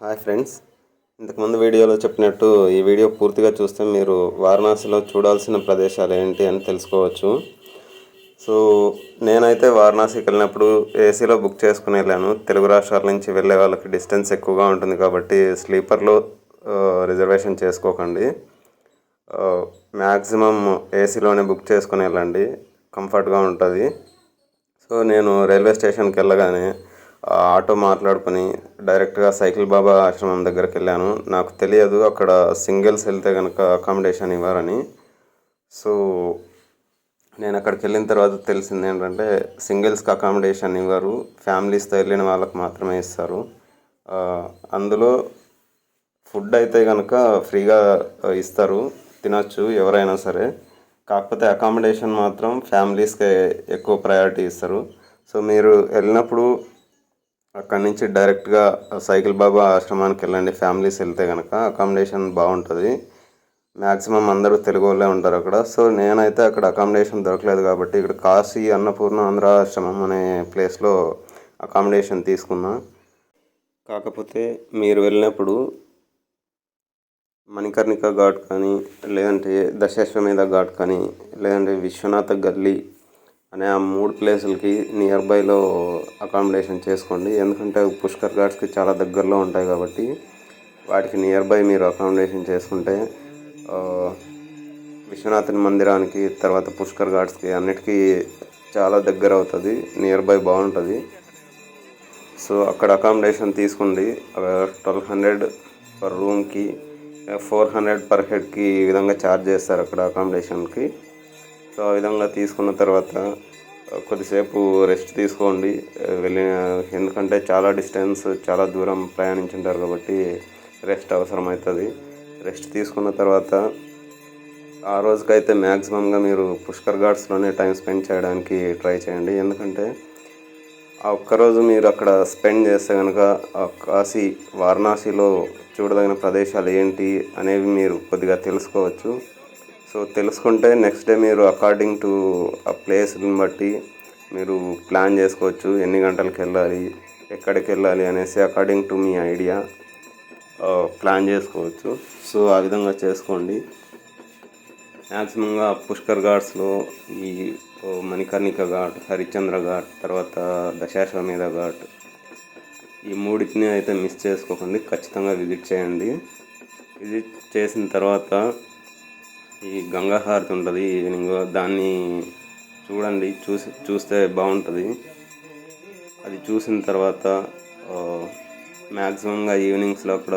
Hi friends, ఇంతకుముందు వీడియోలో చెప్పినట్టు ఈ వీడియో పూర్తిగా చూస్తే మీరు వారణాసిలో చూడాల్సిన ప్రదేశాలు ఏంటి అని తెలుసుకోవచ్చు. సో నేనైతే వారణాసికి వెళ్ళినప్పుడు ఏసీలో బుక్ చేసుకుని వెళ్ళాను. తెలుగు రాష్ట్రాల నుంచి వెళ్ళే వాళ్ళకి డిస్టెన్స్ ఎక్కువగా ఉంటుంది కాబట్టి స్లీపర్లో రిజర్వేషన్ చేసుకోకండి. మ్యాక్సిమం ఏసీలోనే బుక్ చేసుకుని వెళ్ళండి, కంఫర్ట్గా ఉంటుంది. సో నేను రైల్వే స్టేషన్కి వెళ్ళగానే ఆటో మాట్లాడుకొని డైరెక్ట్గా సైకిల్ బాబా ఆశ్రమం దగ్గరికి వెళ్ళాను. నాకు తెలియదు అక్కడ సింగిల్స్ వెళ్తే కనుక అకామిడేషన్ ఇవ్వరని. సో నేను అక్కడికి వెళ్ళిన తర్వాత తెలిసింది ఏంటంటే సింగిల్స్కి అకామిడేషన్ ఇవ్వరు, ఫ్యామిలీస్తో వెళ్ళిన వాళ్ళకి మాత్రమే ఇస్తారు. అందులో ఫుడ్ అయితే కనుక ఫ్రీగా ఇస్తారు, తినచ్చు ఎవరైనా సరే. కాకపోతే అకామిడేషన్ మాత్రం ఫ్యామిలీస్కే ఎక్కువ ప్రయారిటీ ఇస్తారు. సో మీరు వెళ్ళినప్పుడు అక్కడి నుంచి డైరెక్ట్గా సైకిల్ బాబా ఆశ్రమానికి వెళ్ళండి. ఫ్యామిలీస్ వెళ్తే కనుక అకామిడేషన్ బాగుంటుంది. మ్యాక్సిమం అందరూ తెలుగు వాళ్ళే ఉంటారు అక్కడ. సో నేనైతే అక్కడ అకామిడేషన్ దొరకలేదు కాబట్టి ఇక్కడ కాశీ అన్నపూర్ణ ఆంధ్ర ఆశ్రమం అనే ప్లేస్లో అకామిడేషన్ తీసుకున్నా. కాకపోతే మీరు వెళ్ళినప్పుడు మణికర్ణిక ఘాట్ కానీ, లేదంటే దశాశ్వమేధ ఘాట్ కానీ, లేదంటే విశ్వనాథ గల్లీ అనే ఆ 3 ప్లేసులకి నియర్ బైలో అకామిడేషన్ చేసుకోండి. ఎందుకంటే పుష్కర్ ఘాట్స్కి చాలా దగ్గరలో ఉంటాయి కాబట్టి వాటికి నియర్ బై మీరు అకామిడేషన్ చేసుకుంటే విశ్వనాథుని మందిరానికి, తర్వాత పుష్కర్ ఘాట్స్కి అన్నిటికీ చాలా దగ్గర అవుతుంది, నియర్ బై బాగుంటుంది. సో అక్కడ అకామిడేషన్ తీసుకోండి. 1200 పర్ రూమ్కి, 400 పర్ హెడ్కి ఈ విధంగా ఛార్జ్ చేస్తారు అక్కడ అకామిడేషన్కి. సో ఆ విధంగా తీసుకున్న తర్వాత కొద్దిసేపు రెస్ట్ తీసుకోండి ఎందుకంటే చాలా డిస్టెన్స్, చాలా దూరం ప్రయాణించుంటారు కాబట్టి రెస్ట్ అవసరమవుతుంది. రెస్ట్ తీసుకున్న తర్వాత ఆ రోజుకైతే మ్యాక్సిమంగా మీరు పుష్కర్ ఘాట్స్లోనే టైం స్పెండ్ చేయడానికి ట్రై చేయండి. ఎందుకంటే ఆ ఒక్కరోజు మీరు అక్కడ స్పెండ్ చేస్తే కనుక కాశీ వారణాసిలో చూడదగిన ప్రదేశాలు ఏంటి అనేవి మీరు కొద్దిగా తెలుసుకోవచ్చు. సో తెలుసుకుంటే నెక్స్ట్ డే మీరు అకార్డింగ్ టు ఆ ప్లేస్ని బట్టి మీరు ప్లాన్ చేసుకోవచ్చు, ఎన్ని గంటలకు వెళ్ళాలి, ఎక్కడికి వెళ్ళాలి అనేసి according to me idea plan చేసుకోవచ్చు. సో ఆ విధంగా చేసుకోండి. మ్యాక్సిమంగా పుష్కర్ ఘాట్స్లో ఈ మణికర్ణిక ఘాట్, హరిశ్చంద్ర ఘాట్, తర్వాత దశాశ్వమేధ ఘాట్, ఈ 3టిని అయితే మిస్ చేసుకోకండి, ఖచ్చితంగా విజిట్ చేయండి. విజిట్ చేసిన తర్వాత ఈ గంగా హారతి ఉంటుంది ఈవినింగ్, దాన్ని చూడండి. చూస్తే బాగుంటుంది. అది చూసిన తర్వాత మ్యాక్సిమంగా ఈవినింగ్స్లో అక్కడ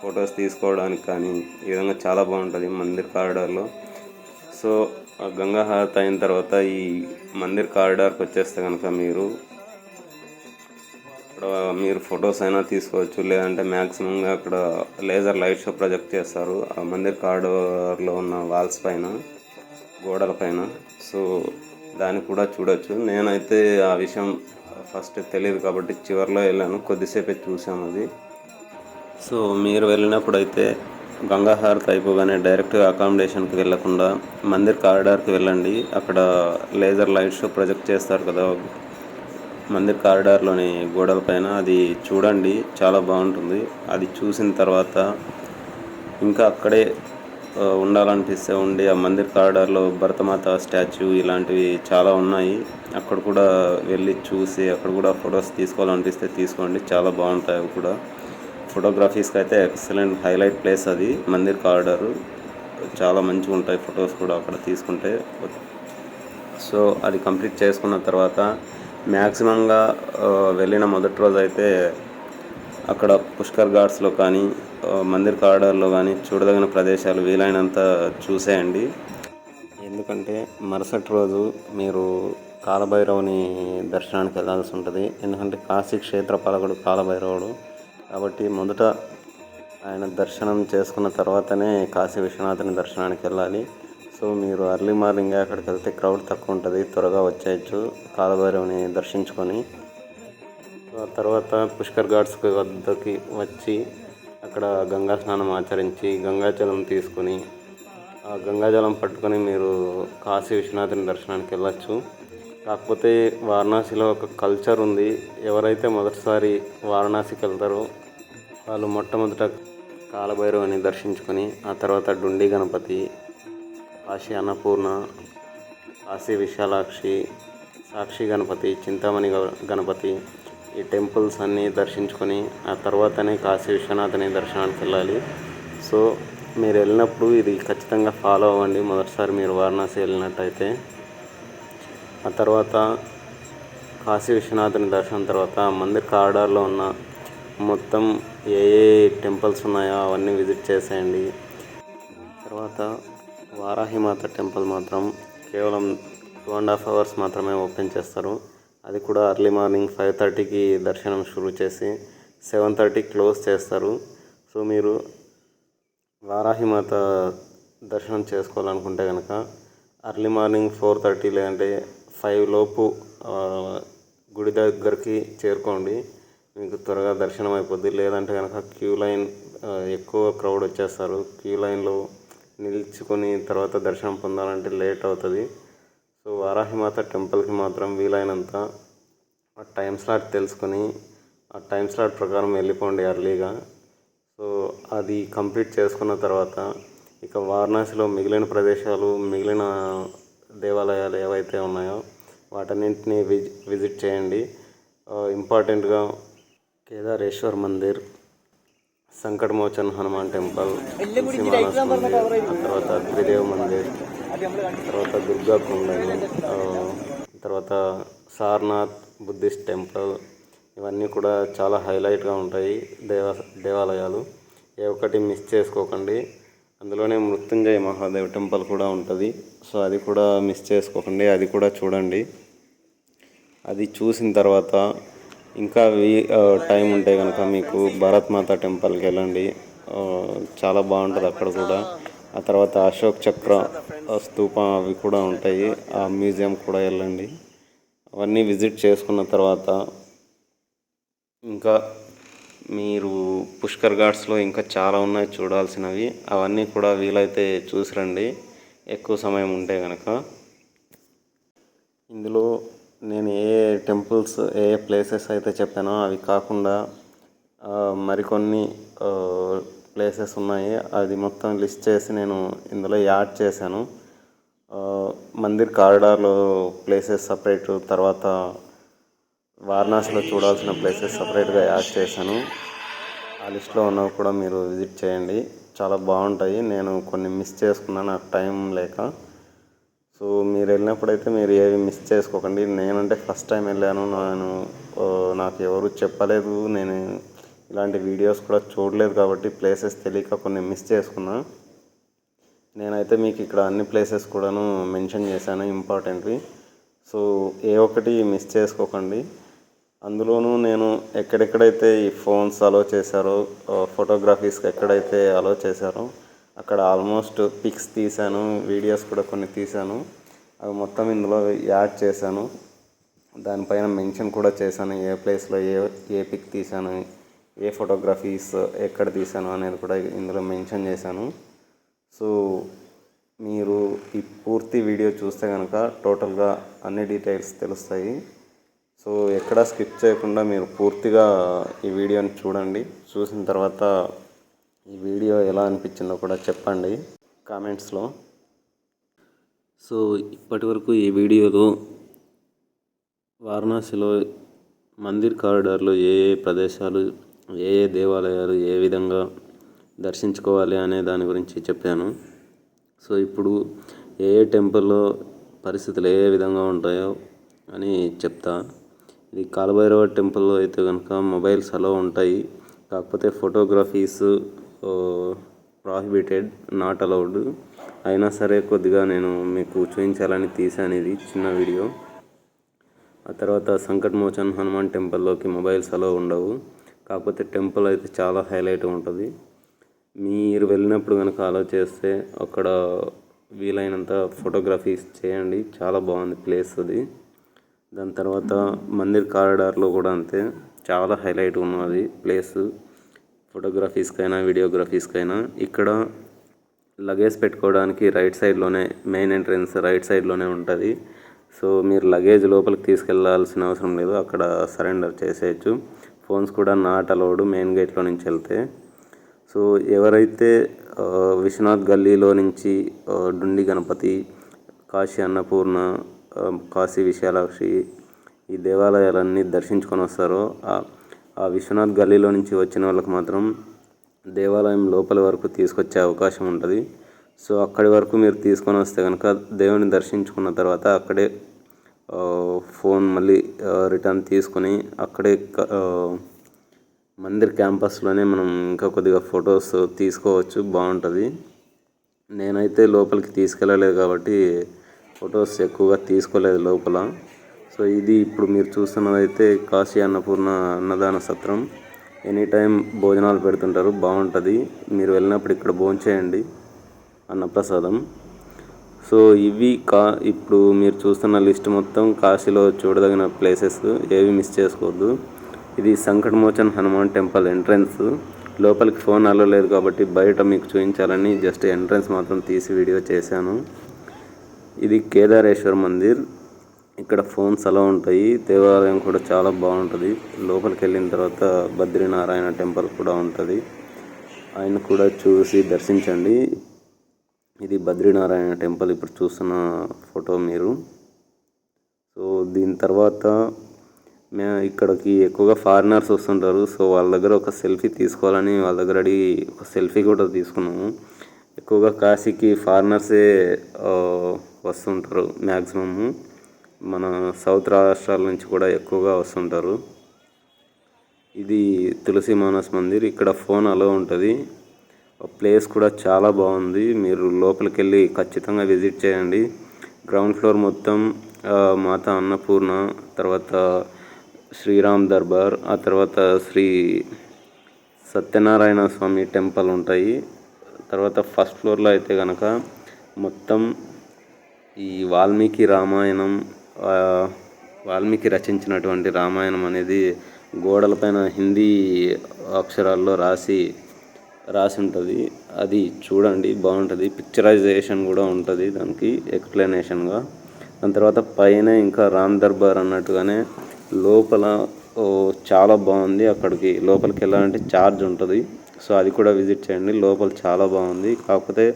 ఫొటోస్ తీసుకోవడానికి కానీ ఈ విధంగా చాలా బాగుంటుంది మందిర్ కారిడార్లో. సో గంగా హారతి అయిన తర్వాత ఈ మందిర్ కారిడార్కి వచ్చేస్తే కనుక మీరు ఫొటోస్ అయినా తీసుకోవచ్చు, లేదంటే మ్యాక్సిమంగా అక్కడ లేజర్ లైట్ షో ప్రొజెక్ట్ చేస్తారు ఆ మందిర్ కారిడార్లో ఉన్న వాల్స్ పైన, గోడల పైన. సో దాన్ని కూడా చూడొచ్చు. నేనైతే ఆ విషయం ఫస్ట్ తెలియదు కాబట్టి చివరిలో వెళ్ళాను, కొద్దిసేపే చూసాము అది. సో మీరు వెళ్ళినప్పుడు అయితే గంగా హారతి అయిపోగానే డైరెక్ట్గా అకామిడేషన్కి వెళ్ళకుండా మందిర్ కారిడార్కి వెళ్ళండి. అక్కడ లేజర్ లైట్ షో ప్రొజెక్ట్ చేస్తారు కదా మందిర్ కారిడార్లోని గోడల పైన, అది చూడండి, చాలా బాగుంటుంది. అది చూసిన తర్వాత ఇంకా అక్కడే ఉండాలనిపిస్తే ఉండి ఆ మందిర్ కారిడార్లో భరతమాత స్టాచ్యూ ఇలాంటివి చాలా ఉన్నాయి, అక్కడ కూడా వెళ్ళి చూసి అక్కడ కూడా ఫొటోస్ తీసుకోవాలనిపిస్తే తీసుకోండి, చాలా బాగుంటాయి అవి కూడా. ఫోటోగ్రఫీస్కి అయితే ఎక్సలెంట్ హైలైట్ ప్లేస్ అది మందిర్ కారిడారు, చాలా మంచిగా ఉంటాయి ఫొటోస్ కూడా అక్కడ తీసుకుంటే. సో అది కంప్లీట్ చేసుకున్న తర్వాత మ్యాక్సిమంగా వెళ్ళిన మొదటి రోజు అయితే అక్కడ పుష్కర్ ఘాట్స్లో కానీ మందిర్ కారిడార్లో కానీ చూడదగిన ప్రదేశాలు వీలైనంత చూసేయండి. ఎందుకంటే మరుసటి రోజు మీరు కాలభైరవుని దర్శనానికి వెళ్ళాల్సి ఉంటుంది. ఎందుకంటే కాశీ క్షేత్ర పాలకుడు కాలభైరవుడు కాబట్టి మొదట ఆయన దర్శనం చేసుకున్న తర్వాతనే కాశీ విశ్వనాథుని దర్శనానికి వెళ్ళాలి. సో మీరు అర్లీ మార్నింగ్ అక్కడికి వెళ్తే క్రౌడ్ తక్కువ ఉంటుంది, త్వరగా వచ్చేయచ్చు కాలభైరవుని దర్శించుకొని. తర్వాత పుష్కర్ ఘాట్స్ వద్దకి వచ్చి అక్కడ గంగా స్నానం ఆచరించి గంగాజలం తీసుకొని ఆ గంగాజలం పట్టుకొని మీరు కాశీ విశ్వనాథుని దర్శనానికి వెళ్ళచ్చు. కాకపోతే వారణాసిలో ఒక కల్చర్ ఉంది. ఎవరైతే మొదటిసారి వారణాసికి వెళ్తారో వాళ్ళు మొట్టమొదట కాలభైరవుని దర్శించుకొని ఆ తర్వాత డుండి గణపతి, కాశీ అన్నపూర్ణ, కాశీ విశాలాక్షి, సాక్షి గణపతి, చింతామణి గణపతి ఈ టెంపుల్స్ అన్నీ దర్శించుకొని ఆ తర్వాతనే కాశీ విశ్వనాథుని దర్శనానికి వెళ్ళాలి. సో మీరు వెళ్ళినప్పుడు ఇది ఖచ్చితంగా ఫాలో అవ్వండి మొదటిసారి మీరు వారణాసి వెళ్ళినట్టయితే. ఆ తర్వాత కాశీ విశ్వనాథుని దర్శనం తర్వాత మందిర్ కారిడార్లో ఉన్న మొత్తం ఏ టెంపుల్స్ ఉన్నాయో అవన్నీ విజిట్ చేసేయండి. తర్వాత వారాహిమాత టెంపుల్ మాత్రం కేవలం 2.5 hours మాత్రమే ఓపెన్ చేస్తారు. అది కూడా ఎర్లీ మార్నింగ్ 5:30కి దర్శనం షురూ చేసి 7:30 క్లోజ్ చేస్తారు. సో మీరు వారాహిమాత దర్శనం చేసుకోవాలనుకుంటే కనుక ఎర్లీ మార్నింగ్ 4:30 లేదంటే 5 లోపు గుడి దగ్గరికి చేరుకోండి. మీకు త్వరగా దర్శనం అయిపోద్ది. లేదంటే కనుక క్యూ లైన్ ఎక్కువ క్రౌడ్ వచ్చేస్తారు. క్యూ లైన్లో నిల్చుకొని తర్వాత దర్శనం పొందాలంటే లేట్ అవుతుంది. సో వారాహిమాత టెంపుల్కి మాత్రం వీలైనంత ఆ టైం స్లాట్ తెలుసుకొని ఆ టైం స్లాట్ ప్రకారం వెళ్ళిపోండి ఎర్లీగా. సో అది కంప్లీట్ చేసుకున్న తర్వాత ఇక వారణాసిలో మిగిలిన ప్రదేశాలు మిగిలిన దేవాలయాలు ఏవైతే ఉన్నాయో వాటన్నింటినీ విజిట్ చేయండి. ఇంపార్టెంట్గా కేదారేశ్వర్ మందిర్, సంకట్ మోచన్ హనుమాన్ టెంపుల్, తులసి మందిర్, ఆ తర్వాత అగ్నిదేవ్ మందిర్, తర్వాత దుర్గా కుండని, తర్వాత సారనాథ్ బుద్ధిస్ట్ టెంపుల్ ఇవన్నీ కూడా చాలా హైలైట్గా ఉంటాయి దేవాలయాలు. ఏ ఒక్కటి మిస్ చేసుకోకండి. అందులోనే మృత్యుంజయ మహాదేవ్ టెంపుల్ కూడా ఉంటుంది. సో అది కూడా మిస్ చేసుకోకండి, అది కూడా చూడండి. అది చూసిన తర్వాత ఇంకా టైం ఉంటే కనుక మీకు భారత్ మాతా టెంపుల్కి వెళ్ళండి. చాలా బాగుంటుంది అక్కడ కూడా. ఆ తర్వాత అశోక్ చక్ర స్తూపం అవి కూడా ఉంటాయి, ఆ మ్యూజియం కూడా వెళ్ళండి. అవన్నీ విజిట్ చేసుకున్న తర్వాత ఇంకా మీరు పుష్కర్ ఘాట్స్లో ఇంకా చాలా ఉన్నాయి చూడాల్సినవి. అవన్నీ కూడా వీలైతే చూసిరండి ఎక్కువ సమయం ఉంటే కనుక. ఇందులో నేను ఏ టెంపుల్స్ ఏ ప్లేసెస్ అయితే చెప్పానో అవి కాకుండా మరికొన్ని ప్లేసెస్ ఉన్నాయి. అది మొత్తం లిస్ట్ చేసి నేను ఇందులో యాడ్ చేశాను. మందిర్ కారిడార్లో ప్లేసెస్ సపరేట్, తర్వాత వారణాసిలో చూడాల్సిన ప్లేసెస్ సపరేట్గా యాడ్ చేశాను. ఆ లిస్ట్లో ఉన్నవి కూడా మీరు విజిట్ చేయండి, చాలా బాగుంటాయి. నేను కొన్ని మిస్ చేసుకున్నాను నాకు టైం లేక. సో మీరు వెళ్ళినప్పుడైతే మీరు ఏవి మిస్ చేసుకోకండి. నేనంటే ఫస్ట్ టైం వెళ్ళాను, నాకు ఎవరు చెప్పలేదు, నేను ఇలాంటి వీడియోస్ కూడా చూడలేదు కాబట్టి ప్లేసెస్ తెలియక కొన్ని మిస్ చేసుకున్నా. నేనైతే మీకు ఇక్కడ అన్ని ప్లేసెస్ కూడాను మెన్షన్ చేశాను ఇంపార్టెంట్వి. సో ఏ ఒక్కటి మిస్ చేసుకోకండి. అందులోనూ నేను ఎక్కడెక్కడైతే ఈ ఫోన్స్ అలో చేశారో, ఫోటోగ్రఫీస్కి ఎక్కడైతే అలో చేశారో అక్కడ ఆల్మోస్ట్ పిక్స్ తీశాను, వీడియోస్ కూడా కొన్ని తీశాను. అవి మొత్తం ఇందులో యాడ్ చేశాను. దానిపైన మెన్షన్ కూడా చేశాను ఏ ప్లేస్లో ఏ పిక్ తీశాను, ఏ ఫోటోగ్రఫీస్ ఎక్కడ తీశాను అనేది కూడా ఇందులో మెన్షన్ చేశాను. సో మీరు ఈ పూర్తి వీడియో చూస్తే కనుక టోటల్గా అన్ని డీటెయిల్స్ తెలుస్తాయి. సో ఎక్కడా స్కిప్ చేయకుండా మీరు పూర్తిగా ఈ వీడియోని చూడండి. చూసిన తర్వాత ఈ వీడియో ఎలా అనిపించిందో కూడా చెప్పండి కామెంట్స్లో. సో ఇప్పటి వరకు ఈ వీడియోలో వారణాసిలో మందిర్ కారిడార్లో ఏ ప్రదేశాలు, ఏ దేవాలయాలు ఏ విధంగా దర్శించుకోవాలి అనే దాని గురించి చెప్పాను. సో ఇప్పుడు ఏ టెంపుల్లో పరిస్థితులు ఏ విధంగా ఉంటాయో అని చెప్తా. ఇది కాలభైరవ టెంపుల్లో అయితే కనుక మొబైల్స్ అలో ఉంటాయి, కాకపోతే ఫోటోగ్రఫీస్ ప్రాహిబిటెడ్, నాట్ అలౌడ్. అయినా సరే కొద్దిగా నేను మీకు చూపించాలని తీసాను ఇది చిన్న వీడియో. ఆ తర్వాత సంకట్ మోచన్ హనుమాన్ టెంపుల్లోకి మొబైల్స్ అలో ఉండవు, కాకపోతే టెంపుల్ అయితే చాలా హైలైట్ ఉంటుంది. మీరు వెళ్ళినప్పుడు కనుక అలో చేస్తే అక్కడ వీలైనంత ఫోటోగ్రఫీస్ చేయండి, చాలా బాగుంది ప్లేస్ అది. దాని తర్వాత మందిర్ కారిడార్లో కూడా అంతే, చాలా హైలైట్ ఉన్నది ప్లేసు, ఫోటోగ్రఫీస్కైనా వీడియోగ్రఫీస్కైనా. ఇక్కడ లగేజ్ పెట్టుకోవడానికి రైట్ సైడ్లోనే, మెయిన్ ఎంట్రన్స్ రైట్ సైడ్లోనే ఉంటుంది. సో మీరు లగేజ్ లోపలికి తీసుకెళ్లాల్సిన అవసరం లేదు, అక్కడ సరెండర్ చేసేయచ్చు. ఫోన్స్ కూడా నాట్ అలౌడ్ మెయిన్ గేట్లో నుంచి వెళ్తే. సో ఎవరైతే విశ్వనాథ్ గల్లీలో నుంచి డుండి గణపతి, కాశీ అన్నపూర్ణ, కాశీ విశాలాక్షి ఈ దేవాలయాలన్నీ దర్శించుకొని వస్తారో ఆ విశ్వనాథ్ గల్లీలో నుంచి వచ్చిన వాళ్ళకి మాత్రం దేవాలయం లోపల వరకు తీసుకొచ్చే అవకాశం ఉంటుంది. సో అక్కడి వరకు మీరు తీసుకొని వస్తే కనుక దేవుని దర్శించుకున్న తర్వాత అక్కడే ఫోన్ మళ్ళీ రిటర్న్ తీసుకొని అక్కడే మందిర్ క్యాంపస్లోనే మనం ఇంకా కొద్దిగా ఫొటోస్ తీసుకోవచ్చు, బాగుంటుంది. నేనైతే లోపలికి తీసుకెళ్ళలేదు కాబట్టి ఫొటోస్ ఎక్కువగా తీసుకోలేదు లోపల. సో ఇది ఇప్పుడు మీరు చూస్తున్నదైతే కాశీ అన్నపూర్ణ అన్నదాన సత్రం. ఎనీ టైం భోజనాలు పెడుతుంటారు, బాగుంటుంది. మీరు వెళ్ళినప్పుడు ఇక్కడ భోంచేయండి అన్నప్రసాదం. సో ఇవి ఇప్పుడు మీరు చూస్తున్న లిస్ట్ మొత్తం కాశీలో చూడదగిన ప్లేసెస్, ఏవి మిస్ చేసుకోవద్దు. ఇది సంకటమోచన్ హనుమాన్ టెంపుల్ ఎంట్రన్స్. లోపలికి ఫోన్ అలో లేదు కాబట్టి బయట మీకు చూపించాలని జస్ట్ ఎంట్రన్స్ మాత్రం తీసి వీడియో చేశాను. ఇది కేదారేశ్వర్ మందిర్. ఇక్కడ ఫోన్స్ అలా ఉంటాయి. దేవాలయం కూడా చాలా బాగుంటుంది. లోపలికి వెళ్ళిన తర్వాత బద్రీనారాయణ టెంపుల్ కూడా ఉంటుంది, ఆయన కూడా చూసి దర్శించండి. ఇది బద్రీనారాయణ టెంపుల్ ఇప్పుడు చూస్తున్న ఫోటో మీరు. సో దీని తర్వాత ఇక్కడికి ఎక్కువగా ఫారినర్స్ వస్తుంటారు. సో వాళ్ళ దగ్గర ఒక సెల్ఫీ తీసుకోవాలని వాళ్ళ దగ్గర అడిగి ఒక సెల్ఫీ కూడా తీసుకున్నాము. ఎక్కువగా కాశీకి ఫారినర్సే వస్తుంటారు మ్యాక్సిమము. మన సౌత్ రాష్ట్రాల నుంచి కూడా ఎక్కువగా వస్తుంటారు. ఇది తులసి మానస్ మందిర్. ఇక్కడ ఫోన్ అలో ఉంటుంది. ప్లేస్ కూడా చాలా బాగుంది, మీరు లోపలికి వెళ్ళి ఖచ్చితంగా విజిట్ చేయండి. గ్రౌండ్ ఫ్లోర్ మొత్తం మాతా అన్నపూర్ణ, తర్వాత శ్రీరామ్ దర్బార్, ఆ తర్వాత శ్రీ సత్యనారాయణ స్వామి టెంపుల్ ఉంటాయి. తర్వాత ఫస్ట్ ఫ్లోర్లో అయితే కనుక మొత్తం ఈ వాల్మీకి రామాయణం, వాల్మీకి రచించినటువంటి రామాయణం అనేది గోడలపైన హిందీ అక్షరాల్లో రాసి ఉంటుంది. అది చూడండి, బాగుంటుంది. పిక్చరైజేషన్ కూడా ఉంటుంది దానికి ఎక్స్ప్లెనేషన్గా. దాని తర్వాత పైన ఇంకా రామ్ దర్బార్ అన్నట్టుగానే లోపల చాలా బాగుంది. అక్కడికి లోపలికి వెళ్ళాలంటే ఛార్జ్ ఉంటుంది. సో అది కూడా విజిట్ చేయండి. లోపల చాలా బాగుంది, కాకపోతే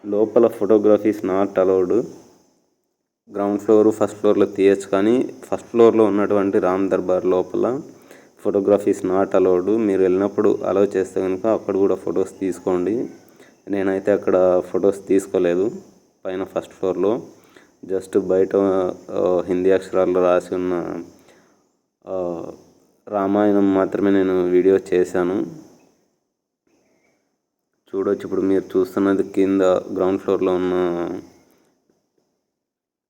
లోపల photographies not allowed. Ground floor first ఫ్లోర్లో తీయచ్చు, కానీ ఫస్ట్ ఫ్లోర్లో ఉన్నటువంటి రామ్ దర్బార్ లోపల ఫోటోగ్రఫీస్ నాట్ అలౌడ్. మీరు వెళ్ళినప్పుడు అలౌ చేస్తే కనుక అక్కడ కూడా ఫొటోస్ తీసుకోండి. నేనైతే అక్కడ ఫొటోస్ తీసుకోలేదు. పైన ఫస్ట్ ఫ్లోర్లో జస్ట్ బయట హిందీ అక్షరాల్లో రాసి ఉన్న రామాయణం మాత్రమే నేను వీడియో చేశాను. చూడవచ్చు ఇప్పుడు మీరు చూస్తున్నది కింద గ్రౌండ్ ఫ్లోర్లో ఉన్న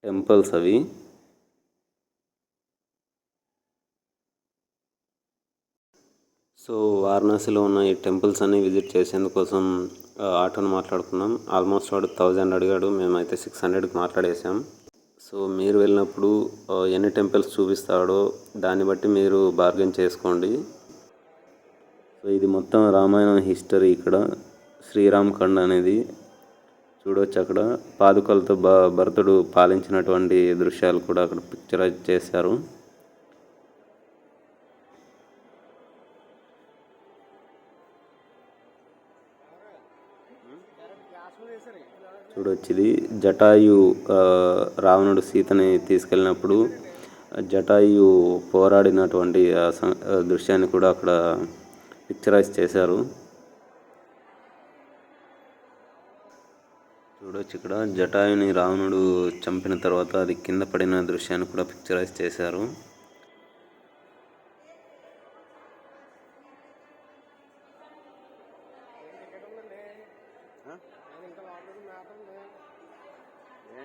టెంపుల్స్ అవి. సో వారణాసిలో ఉన్న ఈ టెంపుల్స్ అన్ని విజిట్ చేసేందుకోసం ఆటోని మాట్లాడుకున్నాం. ఆల్మోస్ట్ వాడు 1000 అడిగాడు, మేమైతే 600కి మాట్లాడేసాం. సో మీరు వెళ్ళినప్పుడు ఎన్ని టెంపుల్స్ చూపిస్తాడో దాన్ని బట్టి మీరు బార్గెన్ చేసుకోండి. సో ఇది మొత్తం రామాయణం హిస్టరీ. ఇక్కడ శ్రీరామ్ ఖండ్ అనేది చూడవచ్చు. అక్కడ పాదుకలతో భరతుడు పాలించినటువంటి దృశ్యాలు కూడా అక్కడ పిక్చరైజ్ చేశారు. చూడవచ్చు, ఇది జటాయు రావణుడు సీతని తీసుకెళ్ళినప్పుడు జటాయు పోరాడినటువంటి దృశ్యాన్ని కూడా అక్కడ పిక్చరైజ్ చేశారు. చూడవచ్చు, ఇక్కడ జటాయుని రావణుడు చంపిన తర్వాత అది కింద పడిన దృశ్యాన్ని కూడా పిక్చరైజ్ చేశారు.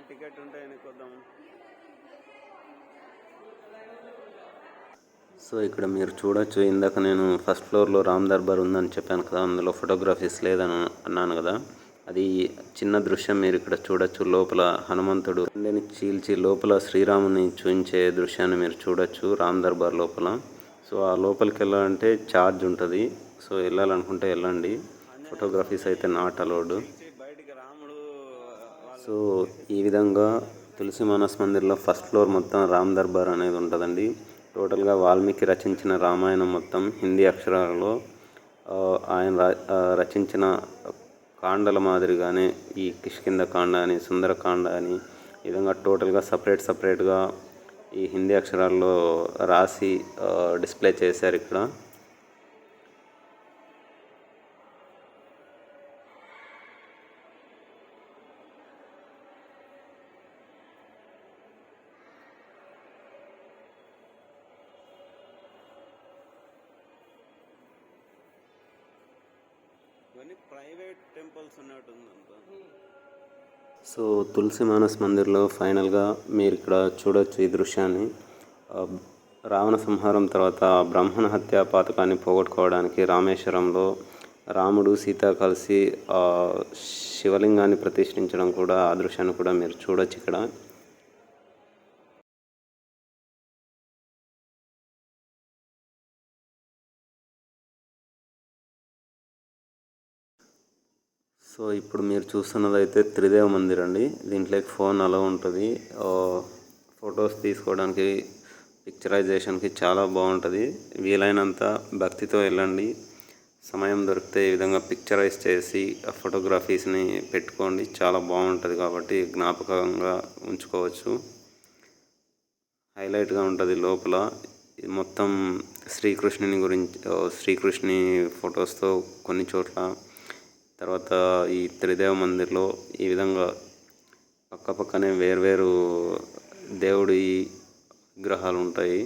టికెట్ ఉంటే కొద్దాం. సో ఇక్కడ మీరు చూడొచ్చు, ఇందాక నేను ఫస్ట్ ఫ్లోర్లో రామ్ దర్బార్ ఉందని చెప్పాను కదా, అందులో ఫోటోగ్రఫీస్ లేదని అన్నాను కదా, అది చిన్న దృశ్యం మీరు ఇక్కడ చూడొచ్చు. లోపల హనుమంతుడు గుండెని చీల్చి లోపల శ్రీరాముని చూపించే దృశ్యాన్ని మీరు చూడొచ్చు రామ్ దర్బార్ లోపల. సో ఆ లోపలికి వెళ్ళాలంటే ఛార్జ్ ఉంటుంది. సో వెళ్ళాలనుకుంటే వెళ్ళండి, ఫోటోగ్రఫీస్ అయితే నాట్ అలౌడ్. సో ఈ విధంగా తులసి మానస్ మందిర్లో ఫస్ట్ ఫ్లోర్ మొత్తం రామ్ దర్బార్ అనేది ఉంటుందండి. టోటల్గా వాల్మీకి రచించిన రామాయణం మొత్తం హిందీ అక్షరాలలో ఆయన రచించిన కాండల మాదిరిగానే ఈ కిష్కింద కాండ అని, సుందరకాండ అని ఈ విధంగా టోటల్గా సపరేట్గా ఈ హిందీ అక్షరాల్లో రాసి డిస్ప్లే చేశారు ఇక్కడ. ప్రైవేట్ టెంపుల్స్ ఉన్నట్టుందంతా. సో తులసి మానస్ మందిర్లో ఫైనల్గా మీరు ఇక్కడ చూడొచ్చు ఈ దృశ్యాన్ని. రావణ సంహారం తర్వాత బ్రాహ్మణ హత్య పాతకాన్ని పోగొట్టుకోవడానికి రామేశ్వరంలో రాముడు సీత కలిసి శివలింగాన్ని ప్రతిష్ఠించడం కూడా, ఆ దృశ్యాన్ని కూడా మీరు చూడొచ్చు ఇక్కడ. సో ఇప్పుడు మీరు చూస్తున్నది అయితే త్రిదేవ మందిర్ అండి. దీంట్లోకి ఫోన్ అలా ఉంటుంది. ఫొటోస్ తీసుకోవడానికి, పిక్చరైజేషన్కి చాలా బాగుంటుంది. వీలైనంత భక్తితో వెళ్ళండి. సమయం దొరికితే ఈ విధంగా పిక్చరైజ్ చేసి ఆ ఫోటోగ్రఫీస్ని పెట్టుకోండి. చాలా బాగుంటుంది కాబట్టి జ్ఞాపకంగా ఉంచుకోవచ్చు. హైలైట్గా ఉంటుంది లోపల. మొత్తం శ్రీకృష్ణుని ఫొటోస్తో కొన్ని చోట్ల, తర్వాత ఈ త్రిదేవ మందిర్లో ఈ విధంగా పక్కపక్కనే వేర్వేరు దేవుడి విగ్రహాలు ఉంటాయి.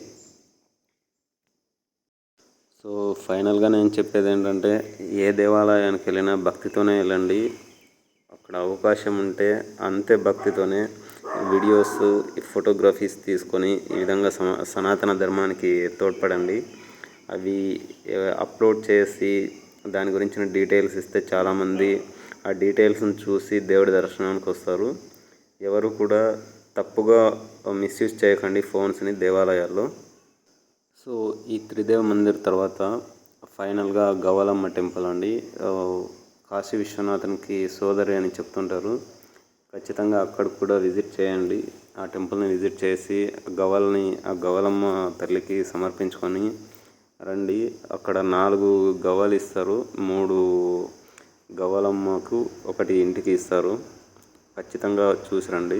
సో ఫైనల్గా నేను చెప్పేది ఏంటంటే, ఏ దేవాలయానికి వెళ్ళినా భక్తితోనే వెళ్ళండి. అక్కడ అవకాశం ఉంటే అంతే భక్తితోనే వీడియోస్, ఫోటోగ్రఫీస్ తీసుకొని ఈ విధంగా సనాతన ధర్మానికి తోడ్పడండి. అవి అప్లోడ్ చేసి దాని గురించిన డీటెయిల్స్ ఇస్తే చాలామంది ఆ డీటెయిల్స్ని చూసి దేవుడి దర్శనానికి వస్తారు. ఎవరు కూడా తప్పుగా మిస్యూజ్ చేయకండి ఫోన్స్ని దేవాలయాల్లో. సో ఈ త్రిదేవ మందిర్ తర్వాత ఫైనల్గా గవలమ్మ టెంపుల్ అండి. కాశీ విశ్వనాథన్కి సోదరి అని చెప్తుంటారు. ఖచ్చితంగా అక్కడ కూడా విజిట్ చేయండి. ఆ టెంపుల్ని విజిట్ చేసి ఆ గవలమ్మ తల్లికి సమర్పించుకొని రండి. అక్కడ 4 గవ్వలు ఇస్తారు. 3 గవ్వలమ్మకు 1 ఇంటికి ఇస్తారు. ఖచ్చితంగా చూసి రండి.